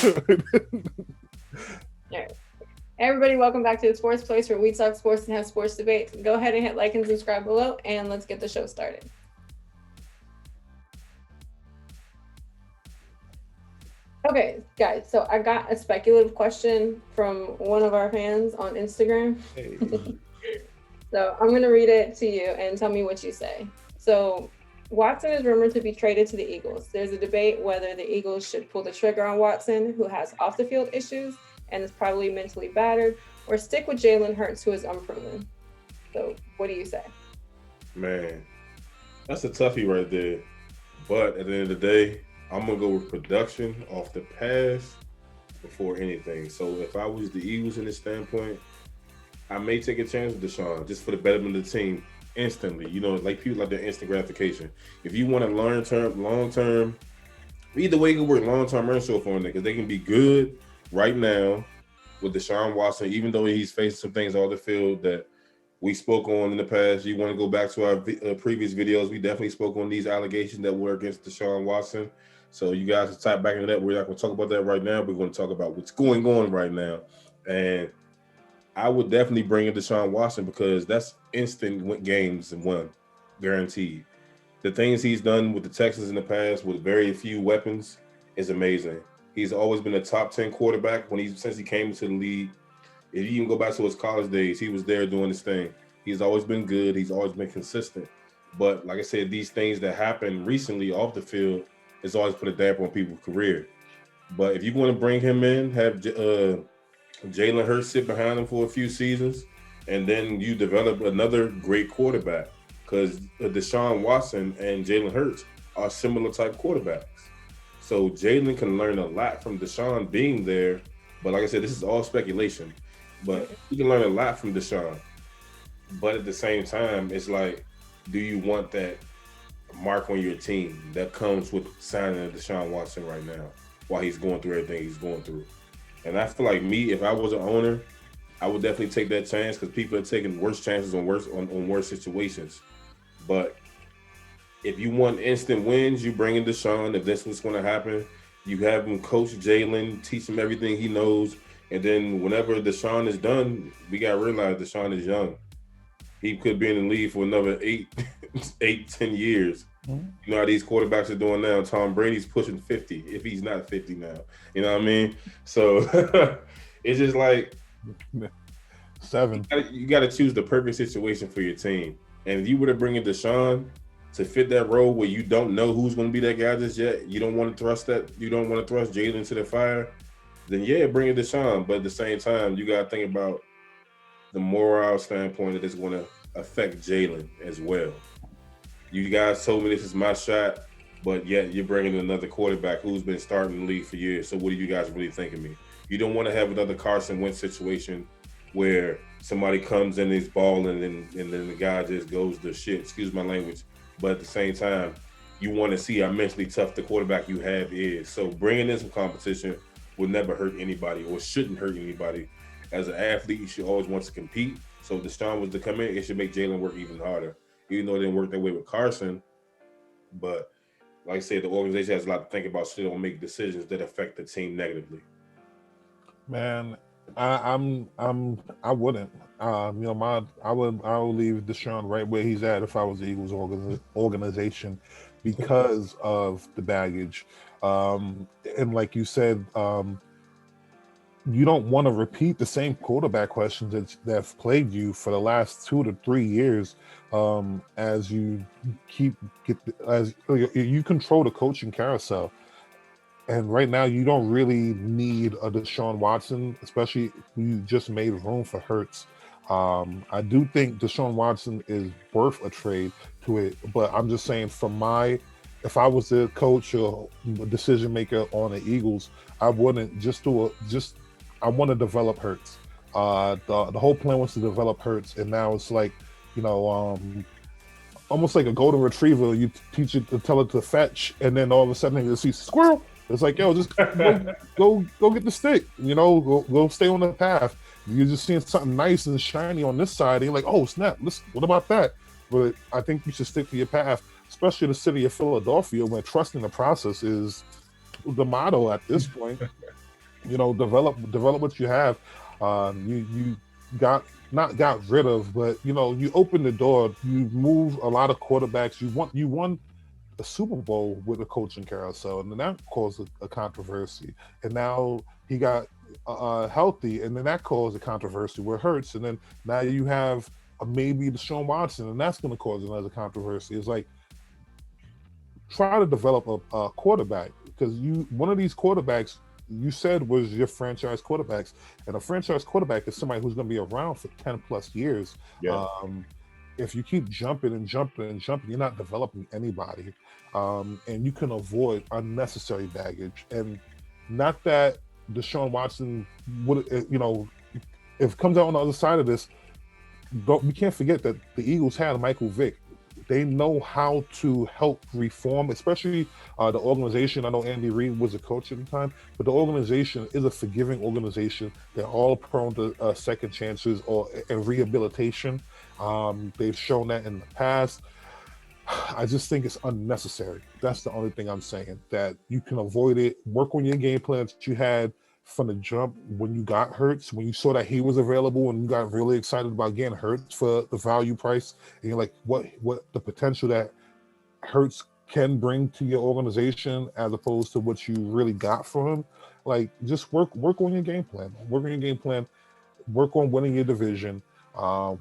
All right. Everybody, welcome back to the Sports Place where we talk sports and have sports debates. Go ahead and hit like and subscribe below, and let's get the show started. Okay, guys, so I got a speculative question from one of our fans on Instagram. Hey. So I'm going to read it to you and tell me what you say. So Watson is rumored to be traded to the Eagles. There's a debate whether the Eagles should pull the trigger on Watson, who has off the field issues and is probably mentally battered, or stick with Jalen Hurts, who is unproven. So what do you say? Man, that's a toughie right there. But at the end of the day, I'm gonna go with production off the pass before anything. So if I was the Eagles in this standpoint, I may take a chance with Deshaun just for the betterment of the team instantly. You know, like people like the instant gratification. If you want a long term, either way, it can work long term run show for them because they can be good right now with Deshaun Watson, even though he's facing some things off the field that we spoke on in the past. You want to go back to our previous videos? We definitely spoke on these allegations that were against Deshaun Watson. So you guys can type back into that. We're not going to talk about that right now. We're going to talk about what's going on right now. And I would definitely bring in Deshaun Watson because that's instant games and one, guaranteed. The things he's done with the Texans in the past with very few weapons is amazing. He's always been a top 10 quarterback since he came into the league. If you even go back to his college days, he was there doing his thing. He's always been good. He's always been consistent. But like I said, these things that happened recently off the field has always put a damper on people's career. But if you want to bring him in, have Jalen Hurts sit behind him for a few seasons, and then you develop another great quarterback because Deshaun Watson and Jalen Hurts are similar type quarterbacks. So Jalen can learn a lot from Deshaun being there. But like I said, this is all speculation. But you can learn a lot from Deshaun. But at the same time, it's like, do you want that mark on your team that comes with signing Deshaun Watson right now while he's going through everything he's going through? And I feel like me, if I was an owner, I would definitely take that chance because people are taking worse chances on worse situations. But if you want instant wins, you bring in Deshaun. If that's what's going to happen, you have him coach Jalen, teach him everything he knows. And then whenever Deshaun is done, we got to realize Deshaun is young. He could be in the league for another 10 years. Mm-hmm. You know how these quarterbacks are doing now. Tom Brady's pushing 50, if he's not 50 now. You know what I mean? So it's just like 7. You got to choose the perfect situation for your team. And if you were to bring in Deshaun to fit that role where you don't know who's going to be that guy just yet, you don't want to thrust Jalen into the fire, then yeah, bring in Deshaun. But at the same time, you got to think about the moral standpoint that it's going to affect Jalen as well. You guys told me this is my shot, but yet you're bringing in another quarterback who's been starting the league for years. So what do you guys really think of me? You don't want to have another Carson Wentz situation where somebody comes in and is balling and then the guy just goes to shit. Excuse my language. But at the same time, you want to see how mentally tough the quarterback you have is. So bringing in some competition will never hurt anybody or shouldn't hurt anybody. As an athlete, you should always want to compete. So if Deshaun was to come in, it should make Jalen work even harder. Even though it didn't work that way with Carson. But like I said, the organization has a lot to think about, so they don't make decisions that affect the team negatively. Man, I wouldn't. I would leave Deshaun right where he's at if I was the Eagles organization because of the baggage. And like you said, you don't want to repeat the same quarterback questions that have plagued you for the last 2 to 3 years. As you you control the coaching carousel. And right now, you don't really need a Deshaun Watson, especially you just made room for Hurts. I do think Deshaun Watson is worth a trade to it, but I'm just saying if I was the coach or decision maker on the Eagles, I wouldn't I want to develop Hurts. The whole plan was to develop Hurts, and now it's like, almost like a golden retriever. You teach it to tell it to fetch, and then all of a sudden you see squirrel. It's like, yo, just go get the stick. Go stay on the path. You're just seeing something nice and shiny on this side, and you're like, oh snap! What about that? But I think you should stick to your path, especially the city of Philadelphia, where trusting the process is the motto at this point. develop what you have. You got not got rid of, but you open the door. You move a lot of quarterbacks. You won a Super Bowl with a coaching carousel, and then that caused a controversy. And now he got healthy, and then that caused a controversy where it hurts. And then now you have maybe Deshaun Watson, and that's going to cause another controversy. It's like try to develop a quarterback because one of these quarterbacks you said was your franchise quarterbacks, and a franchise quarterback is somebody who's going to be around for 10 plus years. Yeah. If you keep jumping and jumping and jumping, you're not developing anybody, and you can avoid unnecessary baggage. And not that Deshaun Watson would, if it comes out on the other side of this, we can't forget that the Eagles had Michael Vick. They know how to help reform, especially the organization. I know Andy Reid was a coach at the time, but the organization is a forgiving organization. They're all prone to second chances and rehabilitation. They've shown that in the past. I just think it's unnecessary. That's the only thing I'm saying, that you can avoid it. Work on your game plans that you had from the jump when you got Hurts, when you saw that he was available and you got really excited about getting Hurts for the value price. And you're like, what the potential that Hurts can bring to your organization as opposed to what you really got from him. Like, just work on your game plan. Work on your game plan. Work on winning your division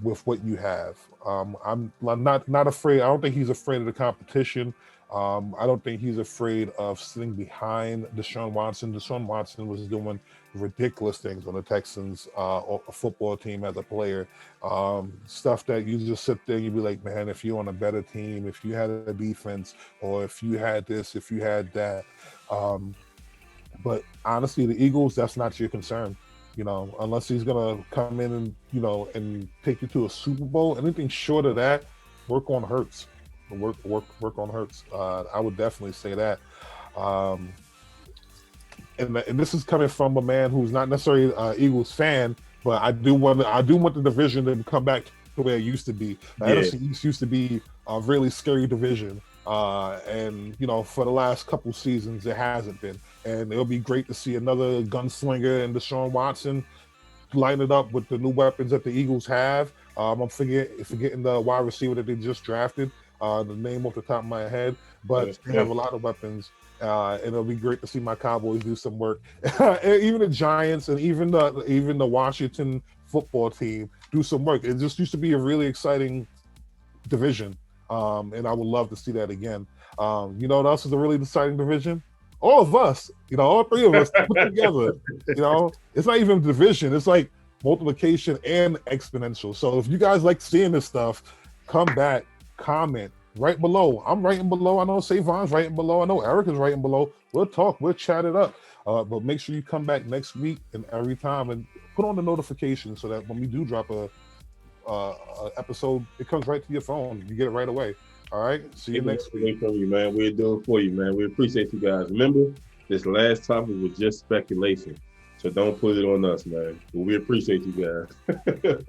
with what you have. I'm not afraid. I don't think he's afraid of the competition. I don't think he's afraid of sitting behind Deshaun Watson. Deshaun Watson was doing ridiculous things on the Texans football team as a player. Stuff that you just sit there and you'd be like, man, if you're on a better team, if you had a defense, or if you had this, if you had that. But honestly, the Eagles, that's not your concern. Unless he's gonna come in and and take you to a Super Bowl. Anything short of that, work on Hurts. Work on Hurts. I would definitely say that. And this is coming from a man who's not necessarily an Eagles fan, but I do want the division to come back to where it used to be. The NFC East used to be a really scary division, and for the last couple seasons it hasn't been. And it'll be great to see another gunslinger and Deshaun Watson line it up with the new weapons that the Eagles have. I'm forgetting the wide receiver that they just drafted. The name off the top of my head, but they have a lot of weapons, and it'll be great to see my Cowboys do some work. Even the Giants and even the Washington football team do some work. It just used to be a really exciting division, and I would love to see that again. What else is a really exciting division? All of us, all three of us put together. It's not even a division; it's like multiplication and exponential. So if you guys like seeing this stuff, come back. Comment right below. I'm writing below. I know Savon's writing below. I know Eric is writing below. We'll talk. We'll chat it up. But make sure you come back next week and every time and put on the notification so that when we do drop a episode, it comes right to your phone. You get it right away. All right. See you next week. From you, man. We're doing for you, man. We appreciate you guys. Remember, this last topic was just speculation, so don't put it on us, man. But we appreciate you guys.